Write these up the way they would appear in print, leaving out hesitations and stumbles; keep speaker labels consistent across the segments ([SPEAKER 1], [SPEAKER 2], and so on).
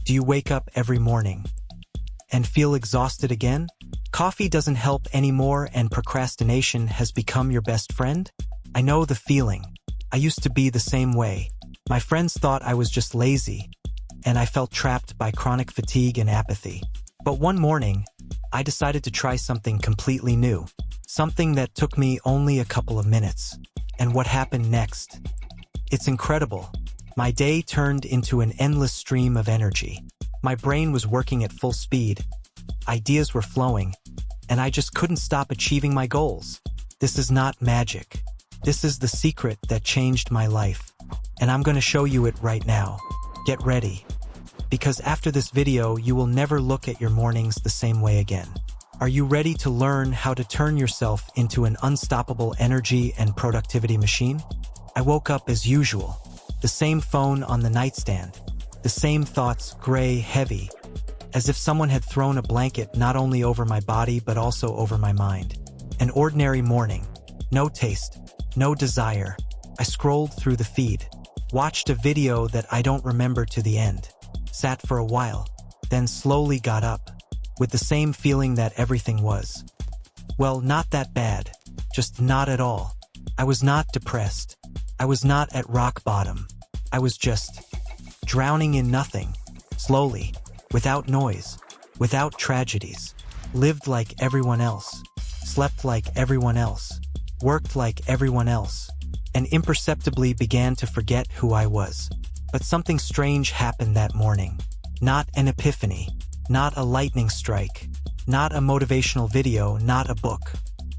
[SPEAKER 1] Do you wake up every morning and feel exhausted again? Coffee doesn't help anymore and procrastination has become your best friend? I know the feeling. I used to be the same way. My friends thought I was just lazy, and I felt trapped by chronic fatigue and apathy. But one morning, I decided to try something completely new. Something that took me only a couple of minutes. And what happened next? It's incredible. My day turned into an endless stream of energy. My brain was working at full speed. Ideas were flowing, and I just couldn't stop achieving my goals. This is not magic. This is the secret that changed my life. And I'm going to show you it right now. Get ready. Because after this video, you will never look at your mornings the same way again. Are you ready to learn how to turn yourself into an unstoppable energy and productivity machine? I woke up as usual. The same phone on the nightstand. The same thoughts, gray, heavy. As if someone had thrown a blanket not only over my body but also over my mind. An ordinary morning. No taste. No desire. I scrolled through the feed. Watched a video that I don't remember to the end. Sat for a while. Then slowly got up. With the same feeling that everything was. Well, not that bad. Just not at all. I was not depressed. I was not at rock bottom. I was just drowning in nothing. Slowly. Without noise. Without tragedies. Lived like everyone else. Slept like everyone else. Worked like everyone else. And imperceptibly began to forget who I was. But something strange happened that morning. Not an epiphany. Not a lightning strike. Not a motivational video, not a book.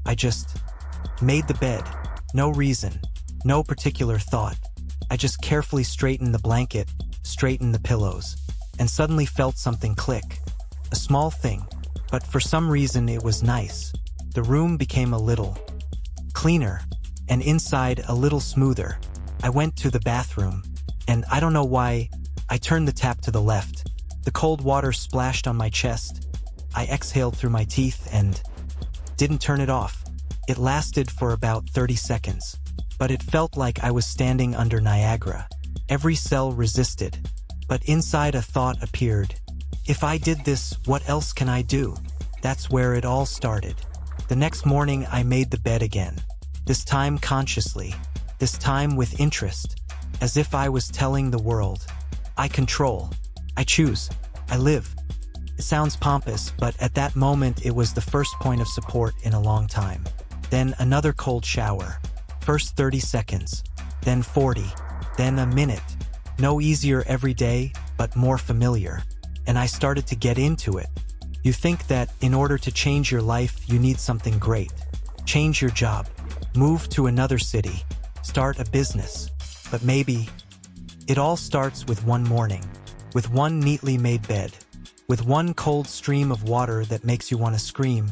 [SPEAKER 1] I just made the bed. No reason. No particular thought. I just carefully straightened the blanket, straightened the pillows, and suddenly felt something click. A small thing, but for some reason it was nice. The room became a little cleaner, and inside a little smoother. I went to the bathroom, and I don't know why, I turned the tap to the left. The cold water splashed on my chest. I exhaled through my teeth and didn't turn it off. It lasted for about 30 seconds. But it felt like I was standing under Niagara. Every cell resisted. But inside a thought appeared. If I did this, what else can I do? That's where it all started. The next morning I made the bed again. This time consciously. This time with interest. As if I was telling the world. I control. I choose. I live. It sounds pompous, but at that moment it was the first point of support in a long time. Then another cold shower. First 30 seconds, then 40, then a minute. No easier every day, but more familiar. And I started to get into it. You think that in order to change your life, you need something great. Change your job, move to another city, start a business. But maybe it all starts with one morning, with one neatly made bed, with one cold stream of water that makes you want to scream.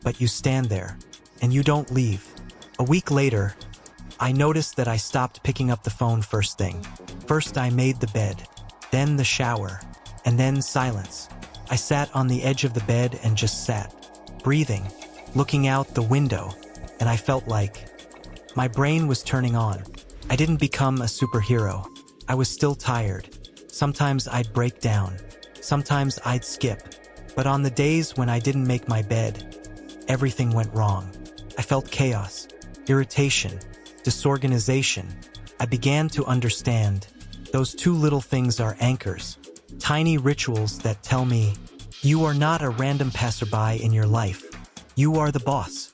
[SPEAKER 1] But you stand there, and you don't leave. A week later, I noticed that I stopped picking up the phone first thing. First I made the bed, then the shower, and then silence. I sat on the edge of the bed and just sat, breathing, looking out the window, and I felt like my brain was turning on. I didn't become a superhero. I was still tired. Sometimes I'd break down. Sometimes I'd skip. But on the days when I didn't make my bed, everything went wrong. I felt chaos, irritation, disorganization. I began to understand. Those two little things are anchors. Tiny rituals that tell me, you are not a random passerby in your life. You are the boss.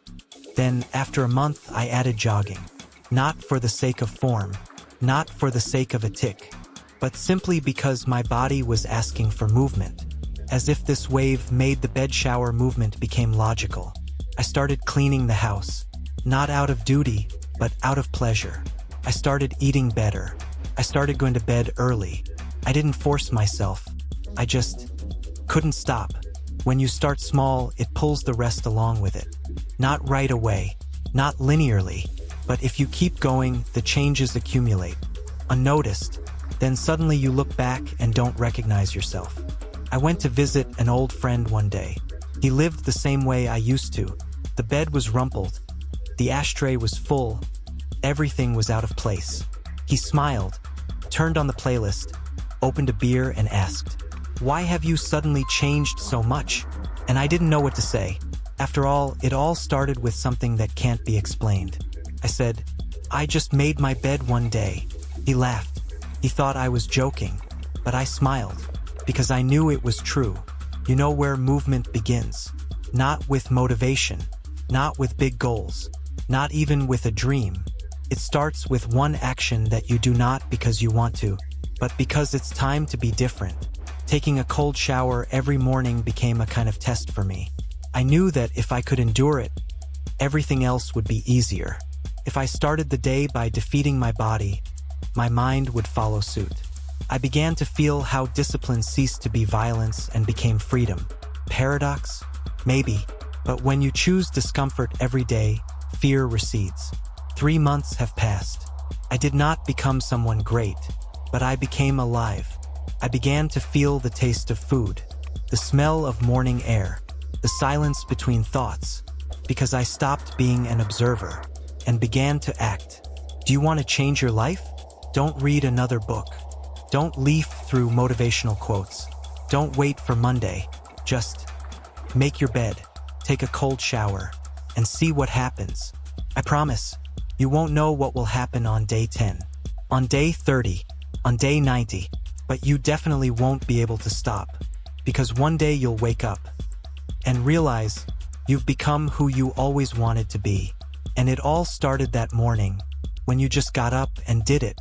[SPEAKER 1] Then, after a month, I added jogging. Not for the sake of form. Not for the sake of a tick. But simply because my body was asking for movement. As if this wave made the bed shower movement became logical. I started cleaning the house. Not out of duty, but out of pleasure. I started eating better. I started going to bed early. I didn't force myself. I just couldn't stop. When you start small, it pulls the rest along with it. Not right away, not linearly, but if you keep going, the changes accumulate. Unnoticed, then suddenly you look back and don't recognize yourself. I went to visit an old friend one day. He lived the same way I used to. The bed was rumpled. The ashtray was full. Everything was out of place. He smiled, turned on the playlist, opened a beer and asked, Why have you suddenly changed so much? And I didn't know what to say. After all, it all started with something that can't be explained. I said, I just made my bed one day. He laughed. He thought I was joking, but I smiled because I knew it was true. You know where movement begins? Not with motivation, not with big goals, not even with a dream. It starts with one action that you do not because you want to, but because it's time to be different. Taking a cold shower every morning became a kind of test for me. I knew that if I could endure it, everything else would be easier. If I started the day by defeating my body, my mind would follow suit. I began to feel how discipline ceased to be violence and became freedom. Paradox? Maybe. But when you choose discomfort every day, fear recedes. 3 months have passed. I did not become someone great, but I became alive. I began to feel the taste of food, the smell of morning air, the silence between thoughts, because I stopped being an observer and began to act. Do you want to change your life? Don't read another book. Don't leaf through motivational quotes. Don't wait for Monday. Just make your bed, take a cold shower, and see what happens. I promise, you won't know what will happen on day 10, on day 30, on day 90, but you definitely won't be able to stop, because one day you'll wake up and realize you've become who you always wanted to be. And it all started that morning when you just got up and did it.